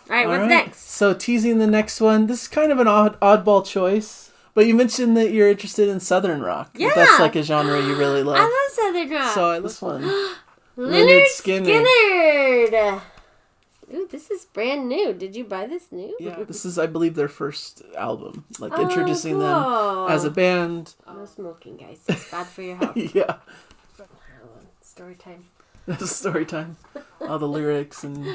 All right, what's next? So teasing the next one. This is kind of an oddball choice. But you mentioned that you're interested in Southern rock. Yeah. That's like a genre you really love. I love Southern rock. So this one. Lynyrd Skynyrd. Ooh, this is brand new. Did you buy this new? Yeah, this is, I believe, their first album. Like, introducing them as a band. No smoking, guys. It's bad for your health. Yeah. Story time. Story time. All the lyrics and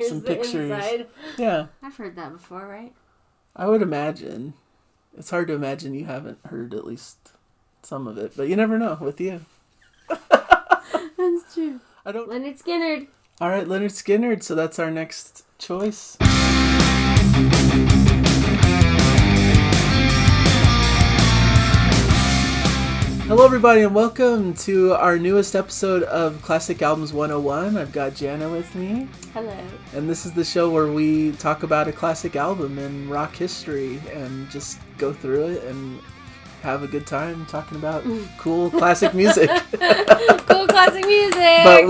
some pictures. Inside. Yeah. I've heard that before, right? I would imagine. It's hard to imagine you haven't heard at least some of it, but you never know with you. That's true. Lynyrd Skynyrd. All right, Lynyrd Skynyrd. So that's our next choice. Hello, everybody, and welcome to our newest episode of Classic Albums 101. I've got Jana with me. Hello. And this is the show where we talk about a classic album in rock history and just go through it and have a good time talking about cool classic music. Cool classic music! But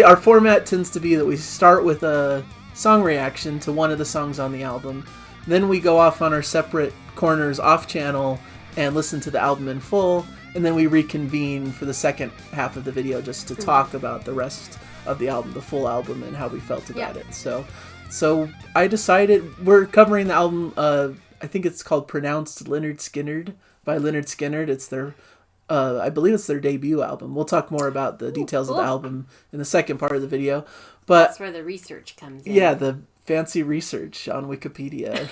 our format tends to be that we start with a song reaction to one of the songs on the album. Then we go off on our separate corners off channel and listen to the album in full. And then we reconvene for the second half of the video just to talk about the rest of the album, the full album, and how we felt about it. So I decided we're covering the album. I think it's called "Pronounced Lynyrd Skynyrd" by Lynyrd Skynyrd. It's their, I believe it's their debut album. We'll talk more about the details of the album in the second part of the video. But that's where the research comes in. Yeah, the fancy research on Wikipedia.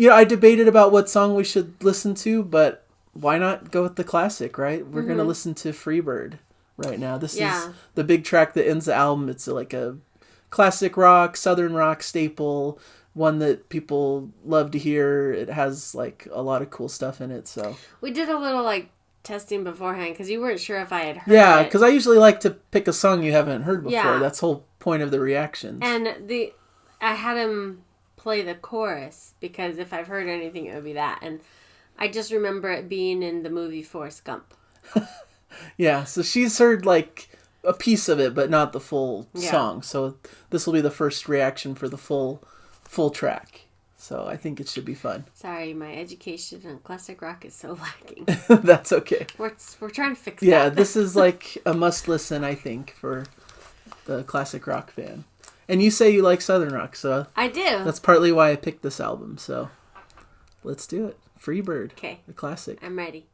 I debated about what song we should listen to, but why not go with the classic, right? We're going to listen to Freebird right now. This is the big track that ends the album. It's like a classic rock, Southern rock staple, one that people love to hear. It has like a lot of cool stuff in it. So we did a little testing beforehand because you weren't sure if I had heard it. Yeah, because I usually like to pick a song you haven't heard before. Yeah. That's the whole point of the reactions. And I had him play the chorus because if I've heard anything, it would be that. And I just remember it being in the movie Forrest Gump. Yeah, so she's heard like a piece of it, but not the full song. So this will be the first reaction for the full track. So I think it should be fun. Sorry, my education on classic rock is so lacking. That's okay. We're trying to fix that. Yeah, this is like a must listen, I think, for the classic rock fan. And you say you like Southern rock, so I do. That's partly why I picked this album. So let's do it. Freebird. Okay. The classic. I'm ready.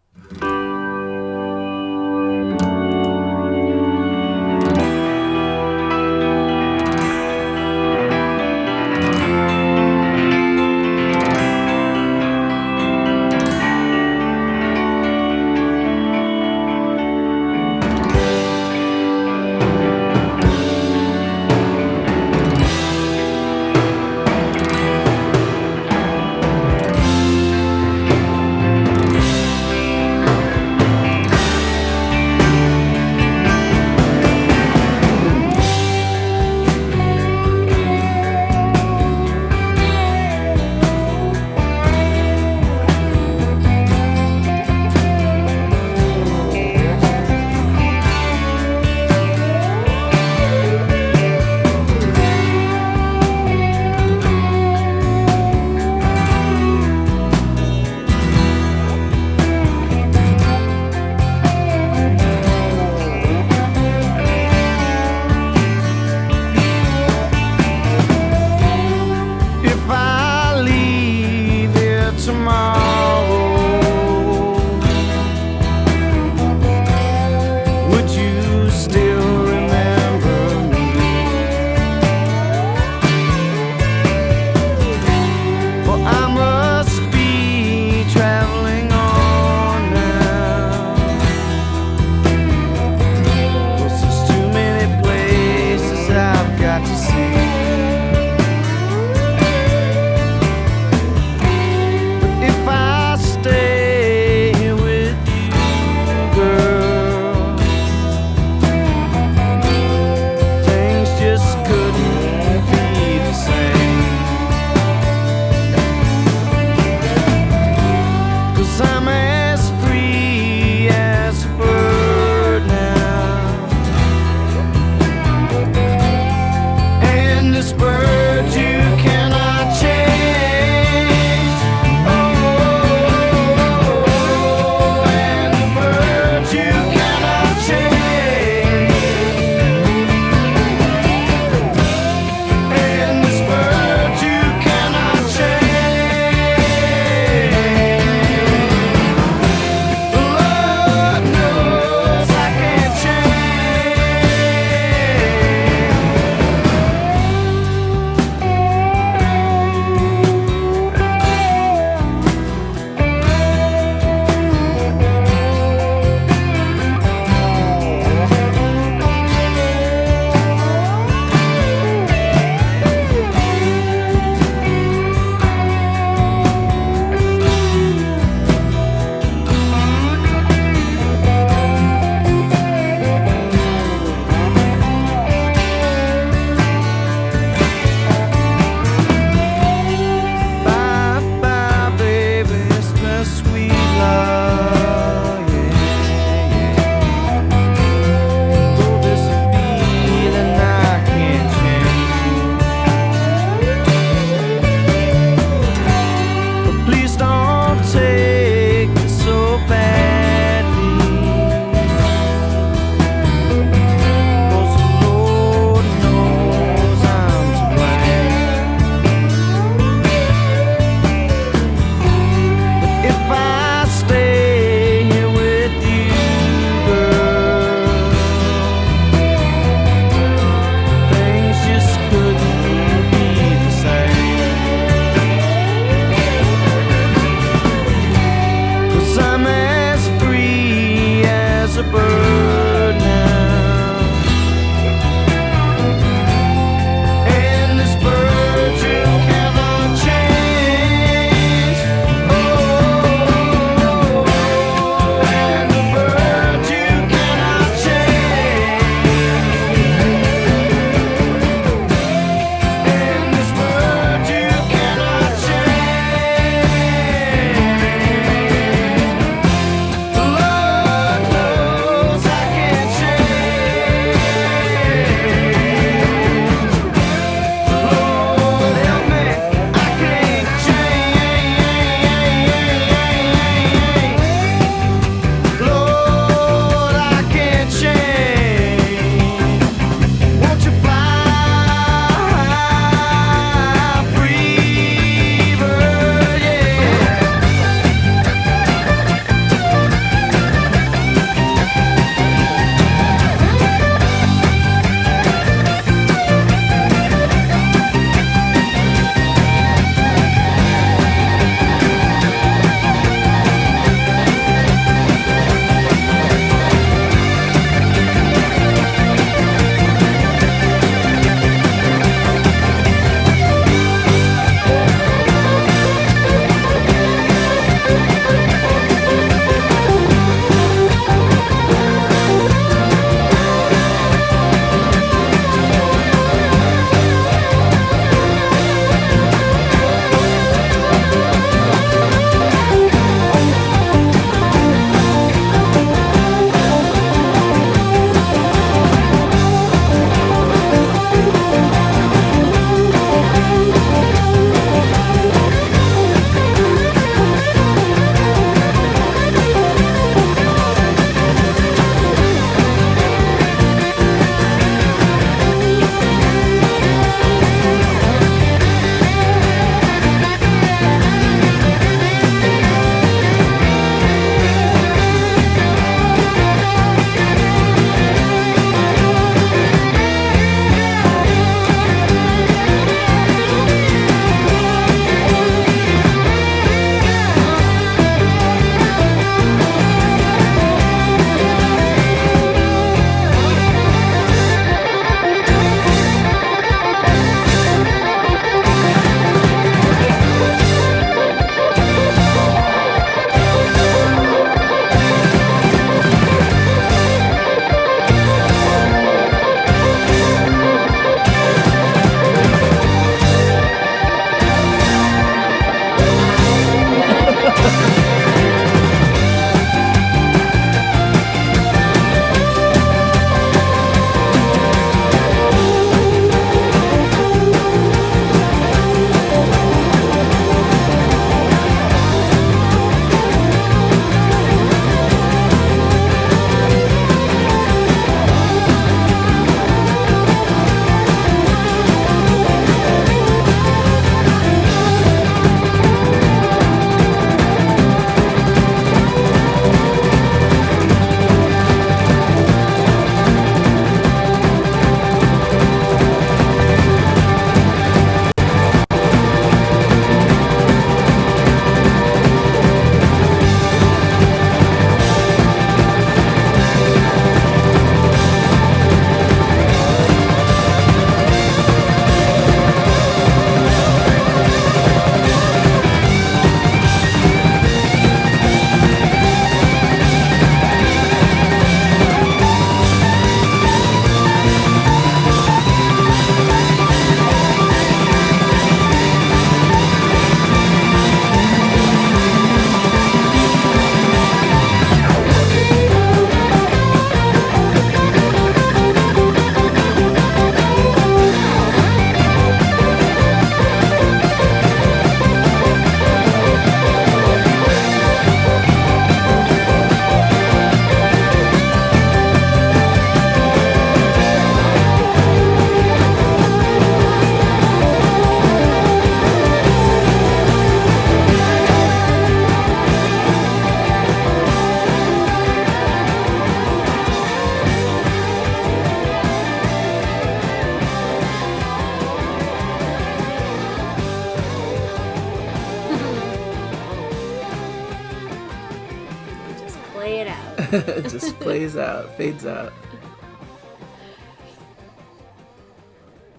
It just plays out, fades out.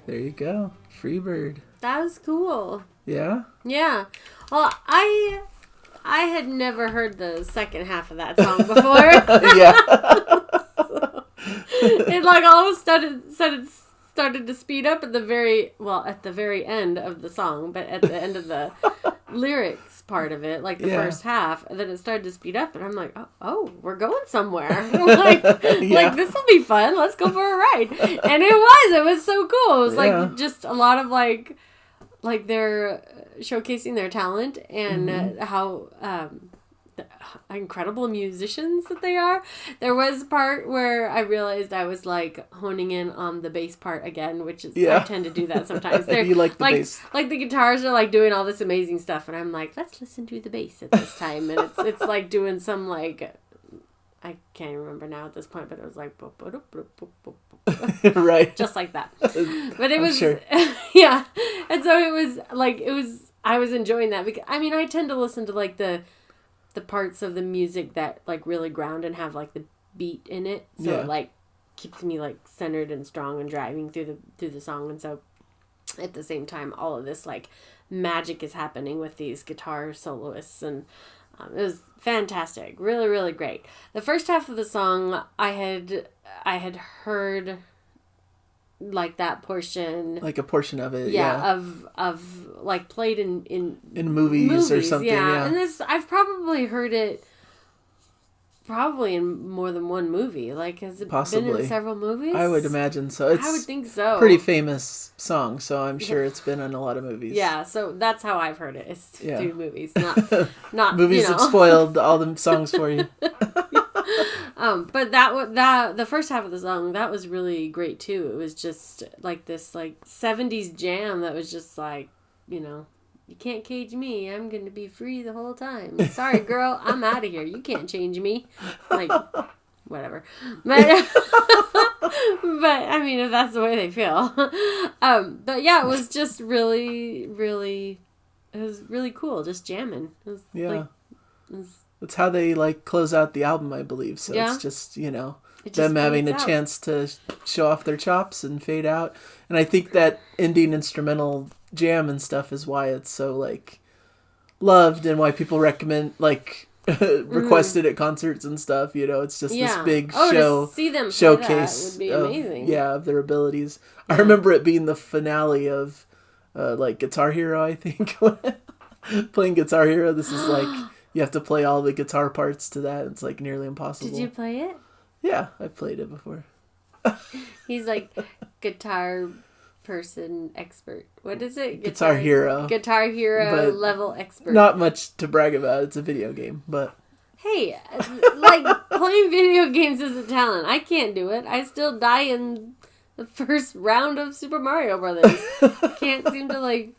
There you go. Freebird. That was cool. Yeah? Yeah. Well, I had never heard the second half of that song before. Yeah. It like all of a sudden started to speed up at the very end of the song, but at the end of the lyrics part of it, like the first half, and then it started to speed up, and I'm like, oh, we're going somewhere. like this will be fun. Let's go for a ride. And it was so cool. It was like just a lot of like they're showcasing their talent and how incredible musicians that they are. There was a part where I realized I was like honing in on the bass part again, which is I tend to do that sometimes. You like the bass. Like the guitars are like doing all this amazing stuff, and I'm like, let's listen to the bass at this time, and it's like doing some like I can't remember now at this point, but it was like right, just like that. But it was yeah, and so it was I was enjoying that because I mean I tend to listen to like the parts of the music that like really ground and have like the beat in it, so it like keeps me like centered and strong and driving through the song. And so at the same time all of this like magic is happening with these guitar soloists, and it was fantastic, really really great. The first half of the song I had heard like that portion, like a portion of it, of like played in movies or something, and this I've probably heard it in more than one movie. Like, has it been in several movies? I would imagine so. I would think so. Pretty famous song, so I'm sure it's been in a lot of movies. Yeah, so that's how I've heard it. It's through movies, not movies have spoiled all the songs for you. But the first half of the song, that was really great too. It was just like this like 70s jam that was just like, you can't cage me. I'm going to be free the whole time. Sorry, girl, I'm out of here. You can't change me. Like, whatever. But I mean, if that's the way they feel. But yeah, it was just really, really, it was really cool. Just jamming. It was, that's how they like close out the album, I believe. So it's just, them having a chance to show off their chops and fade out. And I think that ending instrumental jam and stuff is why it's so like loved and why people recommend like requested at concerts and stuff. It's just this big to see them showcase would be amazing. Of their abilities. I remember it being the finale of like Guitar Hero, I think. Playing Guitar Hero, this is like you have to play all the guitar parts to that. It's like nearly impossible. Did you play it? Yeah, I've played it before. He's like guitar person expert. What is it? Guitar Hero. Guitar Hero level expert. Not much to brag about. It's a video game, but... Hey, like playing video games is a talent. I can't do it. I still die in the first round of Super Mario Brothers. Can't seem to like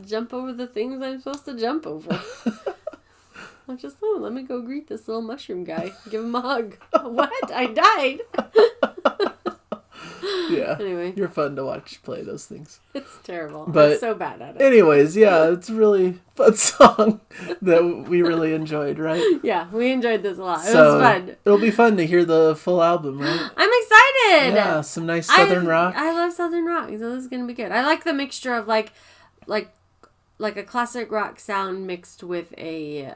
jump over the things I'm supposed to jump over. I'm just, let me go greet this little mushroom guy. Give him a hug. What? I died. Yeah. Anyway. You're fun to watch play those things. It's terrible. But I'm so bad at it. Anyways, it's a really fun song that we really enjoyed, right? Yeah, we enjoyed this a lot. It was fun. It'll be fun to hear the full album, right? I'm excited. Yeah, some nice Southern rock. I love Southern rock, so this is going to be good. I like the mixture of like a classic rock sound mixed with a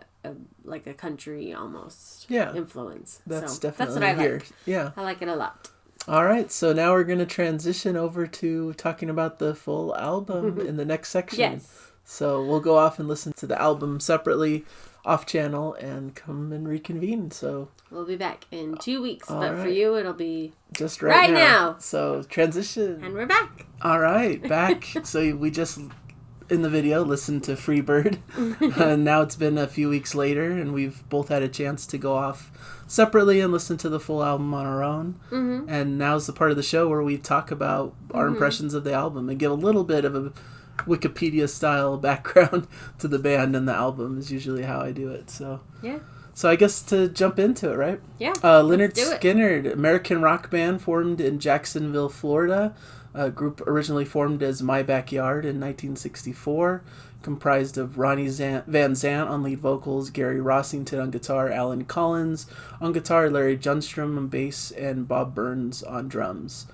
country almost influence. That's so definitely that's what I like. Yeah, I like it a lot. All right, so now we're going to transition over to talking about the full album in the next section. Yes. So we'll go off and listen to the album separately off channel and come and reconvene. So we'll be back in 2 weeks, but for you it'll be just right now. So transition. And we're back. All right, back. So we just in the video listened to Freebird, and now it's been a few weeks later, and we've both had a chance to go off separately and listen to the full album on our own. Mm-hmm. And now's the part of the show where we talk about our impressions of the album and give a little bit of a Wikipedia style background to the band and the album is usually how I do it. So I guess to jump into it, right? Yeah. Lynyrd Skynyrd, American rock band formed in Jacksonville, Florida. a group originally formed as My Backyard in 1964, comprised of Ronnie Van Zant on lead vocals, Gary Rossington on guitar, Alan Collins on guitar, Larry Junstrom on bass, and Bob Burns on drums.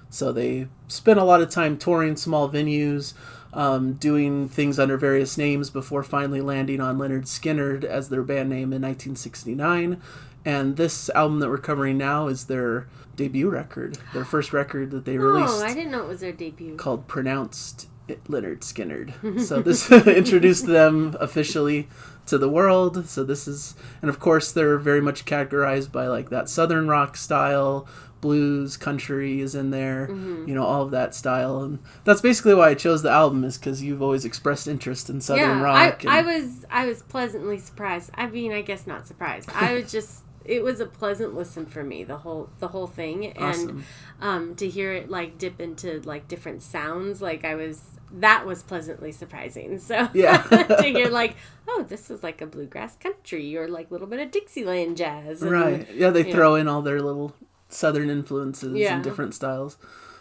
So they spent a lot of time touring small venues, doing things under various names before finally landing on Lynyrd Skynyrd as their band name in 1969. And this album that we're covering now is their debut record, their first record that they released. Oh, I didn't know it was their debut. Called Pronounced Lynyrd Skynyrd. So this introduced them officially to the world. So this is, and of course they're very much categorized by like that southern rock style, blues, country is in there, all of that style. And that's basically why I chose the album, is because you've always expressed interest in southern rock. I was pleasantly surprised. I mean, I guess not surprised. I was just, it was a pleasant listen for me, the whole thing. Awesome. And to hear it like dip into like different sounds, like that was pleasantly surprising. So yeah. to hear like, oh, this is like a bluegrass country or like a little bit of Dixieland jazz. And, right. Yeah, they throw in all their little southern influences and different styles.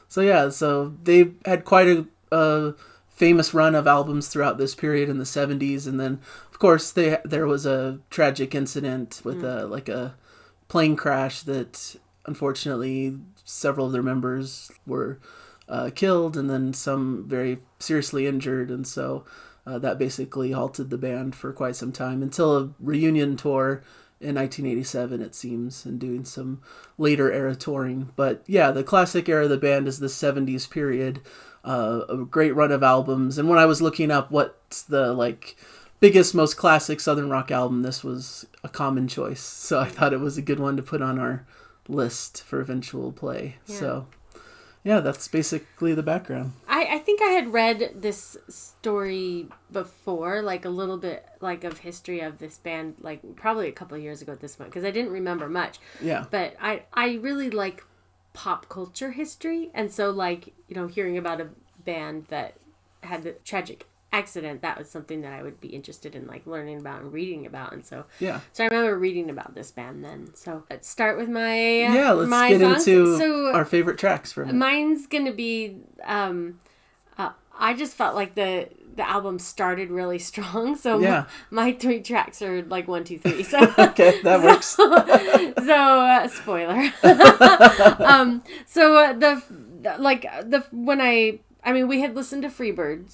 So they had quite a famous run of albums throughout this period in the 70s, and then of course there was a tragic incident with a plane crash that unfortunately several of their members were killed, and then some very seriously injured, and so that basically halted the band for quite some time until a reunion tour in 1987, it seems, and doing some later era touring. But yeah, the classic era of the band is the 70s period, a great run of albums. And when I was looking up what's the like biggest, most classic southern rock album, this was a common choice. So I thought it was a good one to put on our list for eventual play. Yeah. So yeah, that's basically the background. I think I had read this story before, like a little bit like of history of this band, like probably a couple of years ago at this point, because I didn't remember much. Yeah. But I really like pop culture history, and so like, hearing about a band that had the tragic accident, that was something that I would be interested in like learning about and reading about. And so I remember reading about this band then. So let's start with my let's my get songs. into our favorite tracks from it. Mine's gonna be I just felt like the album started really strong, so my 3 tracks are like 1, 2, 3. So okay, that works. So spoiler. We had listened to Freebird,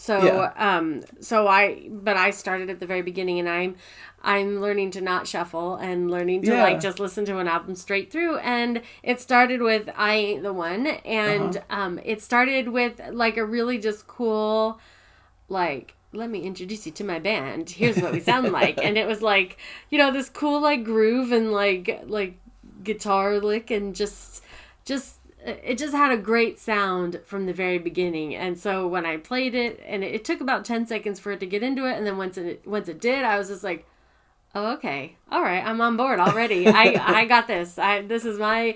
but I started at the very beginning, and I'm learning to not shuffle and learning to like just listen to an album straight through. And it started with I Ain't the One, and it started with like a really just cool, like, let me introduce you to my band. Here's what we sound like. And it was like, this cool like groove and like guitar lick, and just it just had a great sound from the very beginning. And so when I played it, and it took about 10 seconds for it to get into it, and then once it did, I was just like, oh, okay, all right, I'm on board already. I got this. This is my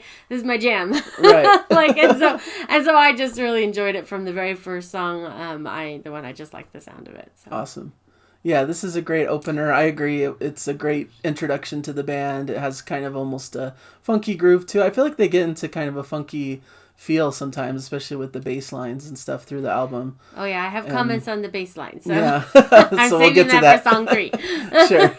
jam. Right. and so I just really enjoyed it from the very first song. I just like the sound of it. So. Awesome. Yeah, this is a great opener. I agree. It's a great introduction to the band. It has kind of almost a funky groove too. I feel like they get into kind of a funky feel sometimes, especially with the bass lines and stuff through the album. Oh yeah, I have comments on the bass line. So yeah. I'm so saving we'll get to that for song 3. Sure.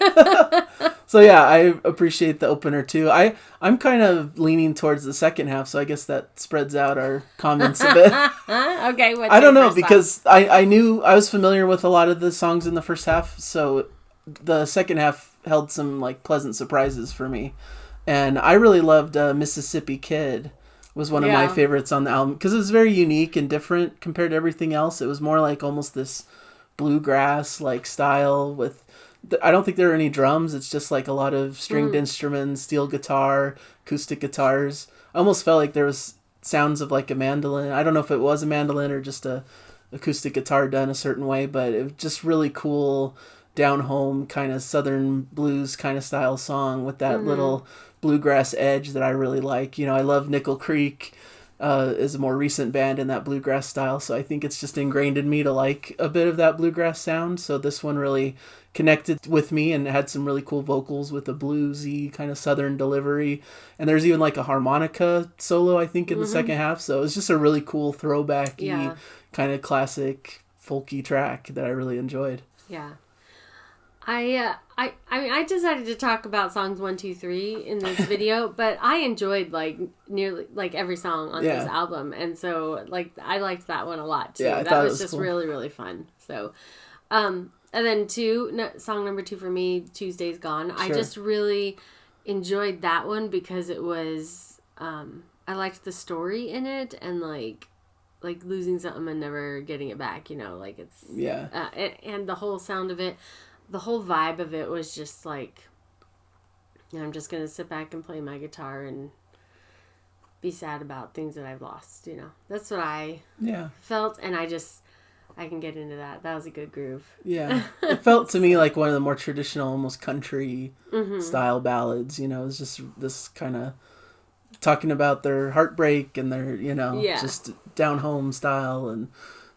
So yeah, I appreciate the opener too. I'm kind of leaning towards the second half, so I guess that spreads out our comments a bit. Okay, I don't know, because I knew I was familiar with a lot of the songs in the first half, so the second half held some like pleasant surprises for me. And I really loved Mississippi Kid. Was one of my favorites on the album, because it was very unique and different compared to everything else. It was more like almost this bluegrass like style with, I don't think there are any drums. It's just like a lot of stringed instruments, steel guitar, acoustic guitars. I almost felt like there was sounds of like a mandolin. I don't know if it was a mandolin or just a acoustic guitar done a certain way, but it was just really cool, down home kind of southern blues kind of style song with that little bluegrass edge that I really like. I love Nickel Creek is a more recent band in that bluegrass style, so I think it's just ingrained in me to like a bit of that bluegrass sound. So this one really connected with me and had some really cool vocals with a bluesy kind of southern delivery. And there's even like a harmonica solo, I think, in the second half. So it's just a really cool throwbacky kind of classic folky track that I really enjoyed. Yeah. I mean, I decided to talk about songs 1, 2, 3 in this video, but I enjoyed like nearly like every song on this album, and so like I liked that one a lot too. Yeah, that was just cool. really, really fun. So, and then song number 2 for me, Tuesday's Gone. Sure. I just really enjoyed that one because it was I liked the story in it, and like losing something and never getting it back. You know, like it's and the whole sound of it. The whole vibe of it was just like, you know, I'm just going to sit back and play my guitar and be sad about things that I've lost, you know. That's what I felt, and I can get into that. That was a good groove. Yeah. It felt to me like one of the more traditional, almost country style ballads, you know. It was just this kind of talking about their heartbreak and their, you know, just down home style, and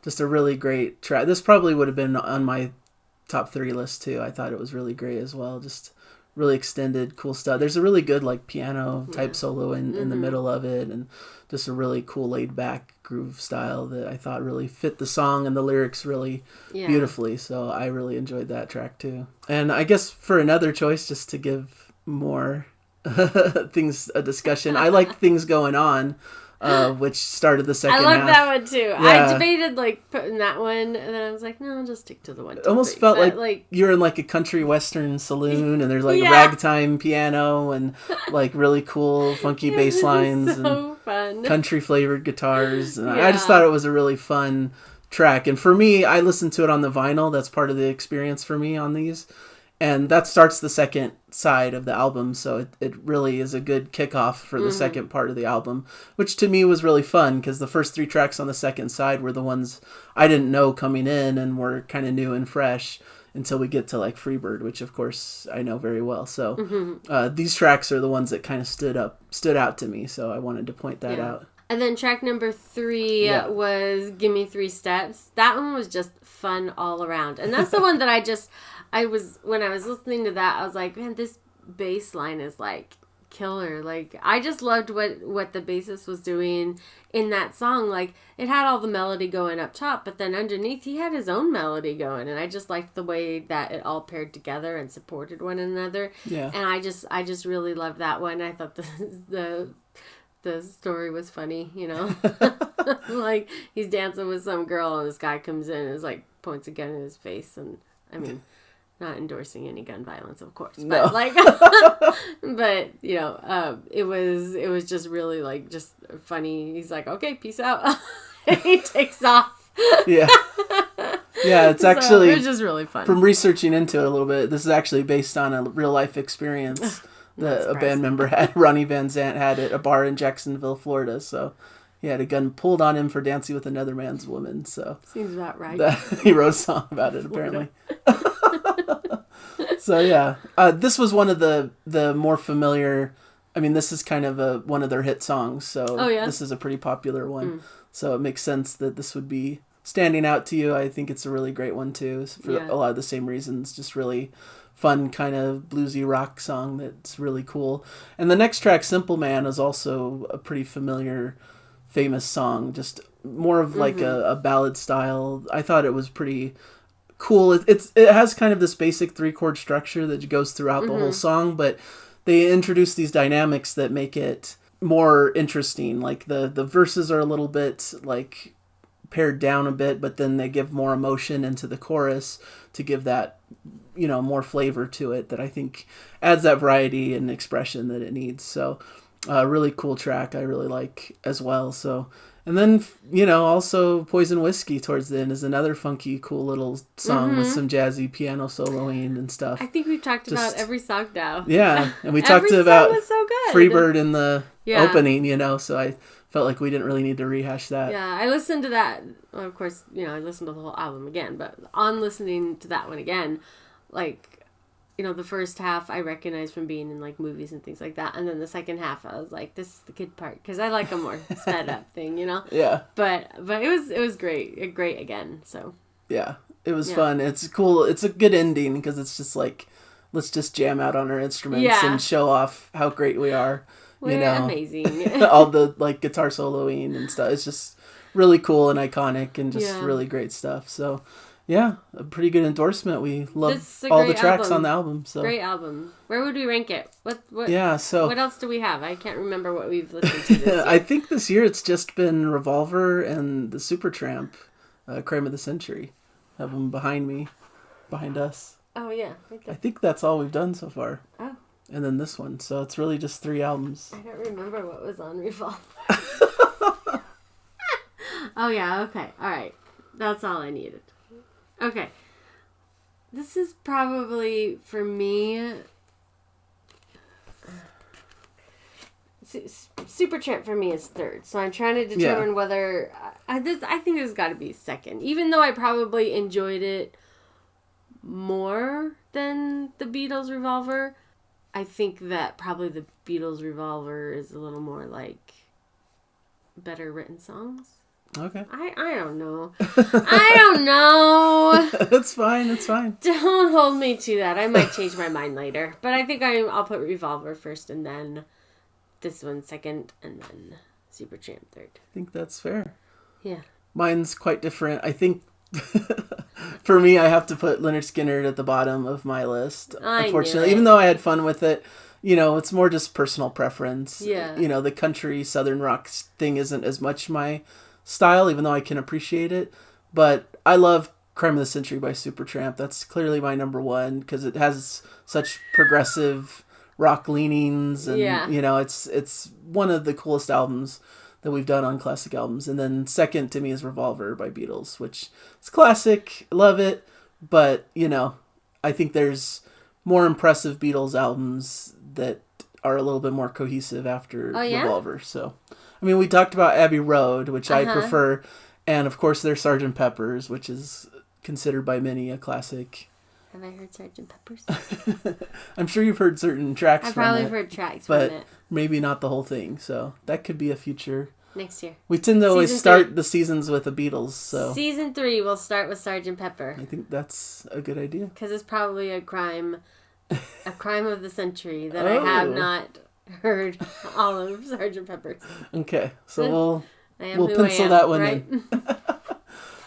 just a really great track. This probably would have been on my top 3 list too. I thought it was really great as well. Just really extended, cool stuff. There's a really good like piano type solo in the middle of it, and just a really cool laid back groove style that I thought really fit the song and the lyrics really beautifully. So I really enjoyed that track too. And I guess for another choice, just to give more things a discussion, I like Things Going On. Which started the second half. I love that one too. Yeah. I debated like putting that one, and then I was like, no, I'll just stick to the one. It almost felt like you're in like a country western saloon, and there's like ragtime piano and like really cool funky bass lines and fun country flavored guitars. And I just thought it was a really fun track. And for me, I listened to it on the vinyl. That's part of the experience for me on these. And that starts the second side of the album, so it really is a good kickoff for the second part of the album, which to me was really fun, because the first 3 tracks on the second side were the ones I didn't know coming in and were kind of new and fresh until we get to like Freebird, which of course I know very well. So these tracks are the ones that kind of stood out to me, so I wanted to point that out. And then track number 3 was Give Me 3 Steps. That one was just fun all around, and that's the one that when I was listening to that, I was like, man, this bass line is like killer. Like, I just loved what the bassist was doing in that song. Like, it had all the melody going up top, but then underneath he had his own melody going, and I just liked the way that it all paired together and supported one another. Yeah. And I just really loved that one. I thought the story was funny, you know. Like, he's dancing with some girl, and this guy comes in and is like points a gun in his face, and I mean, not endorsing any gun violence, of course, but like, but you know, it was just really like just funny. He's like, okay, peace out. And he takes off. Yeah, it's actually it was just really fun. From researching into it a little bit, this is actually based on a real life experience that a band member had. Ronnie Van Zant had at a bar in Jacksonville, Florida. So he had a gun pulled on him for dancing with another man's woman. So seems about right. He wrote a song about it, apparently. So yeah, this was one of the more familiar. I mean, this is kind of one of their hit songs. So this is a pretty popular one. So it makes sense that this would be standing out to you. I think it's a really great one too, for a lot of the same reasons. Just really fun kind of bluesy rock song that's really cool. And the next track, Simple Man, is also a pretty familiar, famous song. Just more of like a ballad style. I thought it was pretty cool. It has kind of this basic 3-chord structure that goes throughout the whole song, but they introduce these dynamics that make it more interesting. Like the verses are a little bit like pared down a bit, but then they give more emotion into the chorus to give that, you know, more flavor to it that I think adds that variety and expression that it needs. So really cool track I really like as well. So, and then, you know, also Poison Whiskey towards the end is another funky, cool little song with some jazzy piano soloing and stuff. I think we've talked about every song now. Yeah, and we talked about Freebird in the opening, you know, so I felt like we didn't really need to rehash that. Yeah, I listened to that. Well, of course, you know, I listened to the whole album again, but on listening to that one again, like, the first half I recognized from being in like movies and things like that, and then the second half I was like, this is the good part because I like a more sped up thing, Yeah. But it was great, great again. So yeah, it was fun. It's cool. It's a good ending because it's just like, let's just jam out on our instruments and show off how great we are. We're amazing. All the like guitar soloing and stuff. It's just really cool and iconic and just really great stuff. So. Yeah, a pretty good endorsement. We love all the tracks on the album. So great album. Where would we rank it? What? Yeah. So what else do we have? I can't remember what we've listened to this year. I think this year it's just been Revolver and the Supertramp, Crime of the Century. Have them behind us. Oh yeah. I think that's all we've done so far. Oh. And then this one. So it's really just 3 albums. I don't remember what was on Revolver. Oh yeah. Okay. All right. That's all I needed. Okay, this is probably, for me, Supertramp for me is third. So I'm trying to determine whether, I think this has got to be second. Even though I probably enjoyed it more than the Beatles Revolver, I think that probably the Beatles Revolver is a little more like better written songs. Okay. I don't know. I don't know. It's fine. It's fine. Don't hold me to that. I might change my mind later. But I think I'll put Revolver first and then this one second and then Supertramp third. I think that's fair. Yeah. Mine's quite different. I think for me, I have to put Lynyrd Skynyrd at the bottom of my list. Unfortunately, even though I had fun with it, it's more just personal preference. Yeah. The country Southern rock thing isn't as much my style, even though I can appreciate it. But I love Crime of the Century by Supertramp. That's clearly my number one because it has such progressive rock leanings, and it's one of the coolest albums that we've done on classic albums. And then second to me is Revolver by Beatles, which is classic. Love it, but I think there's more impressive Beatles albums that are a little bit more cohesive after Revolver. So we talked about Abbey Road, which I prefer, and of course there's Sgt. Pepper's, which is considered by many a classic. Have I heard Sgt. Pepper's? I'm sure you've heard certain tracks from it. I've probably heard tracks but from it. Maybe not the whole thing, so that could be a future. Next year. We tend to always start the seasons with the Beatles, so. Season 3, we'll start with Sgt. Pepper. I think that's a good idea. Because it's probably a crime of the century that I have not heard all of Sgt. Pepper's. Okay, so we'll pencil that one in.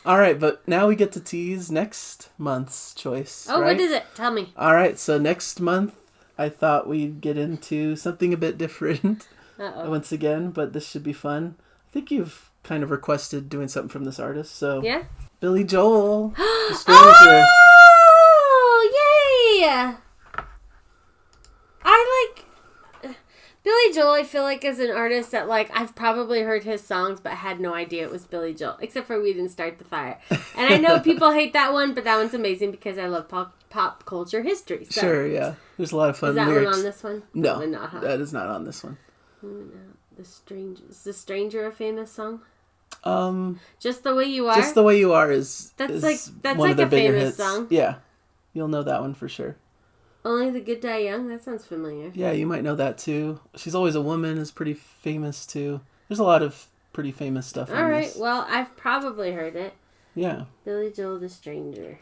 All right, but now we get to tease next month's choice. Oh, right? What is it? Tell me. All right, so next month I thought we'd get into something a bit different once again, but this should be fun. I think you've kind of requested doing something from this artist, so yeah, Billy Joel, The Stranger. Oh, yay! I like Billy Joel. I feel like is an artist that I've probably heard his songs, but had no idea it was Billy Joel, except for We Didn't Start the Fire. And I know people hate that one, but that one's amazing because I love pop culture history. So. Sure, yeah. There's a lot of fun lyrics. Is that one on this one? No, probably not, huh? That is not on this one. Is The Stranger a famous song? Just the Way You Are. Just the Way You Are is one like of their a bigger famous hits. Song. Yeah, you'll know that one for sure. Only the Good Die Young. That sounds familiar. Yeah, you might know that too. She's Always a Woman is pretty famous too. There's a lot of pretty famous stuff. All right. Well, I've probably heard it. Yeah. Billy Joel, The Stranger.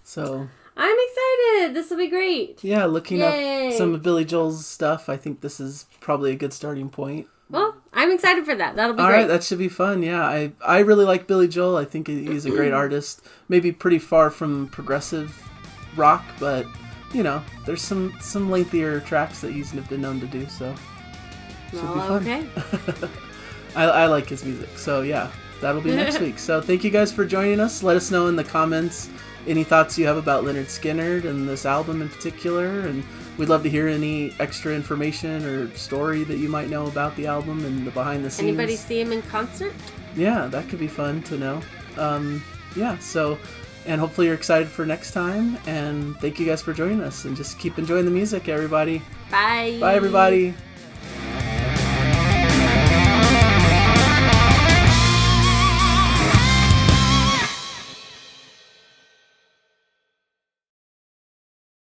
So. I'm excited. This will be great. Yeah, looking up some of Billy Joel's stuff, I think this is probably a good starting point. Well, I'm excited for that. That'll be great. All right, that should be fun. Yeah, I really like Billy Joel. I think he's a great artist. Maybe pretty far from progressive rock, but there's some lengthier tracks that he's been known to do. So should be fun. Okay. I like his music. So yeah, that'll be next week. So thank you guys for joining us. Let us know in the comments any thoughts you have about Lynyrd Skynyrd and this album in particular, and we'd love to hear any extra information or story that you might know about the album and the behind the scenes. Anybody see him in concert? Yeah, that could be fun to know. And hopefully you're excited for next time, and thank you guys for joining us, and just keep enjoying the music, everybody. Bye. Bye, everybody.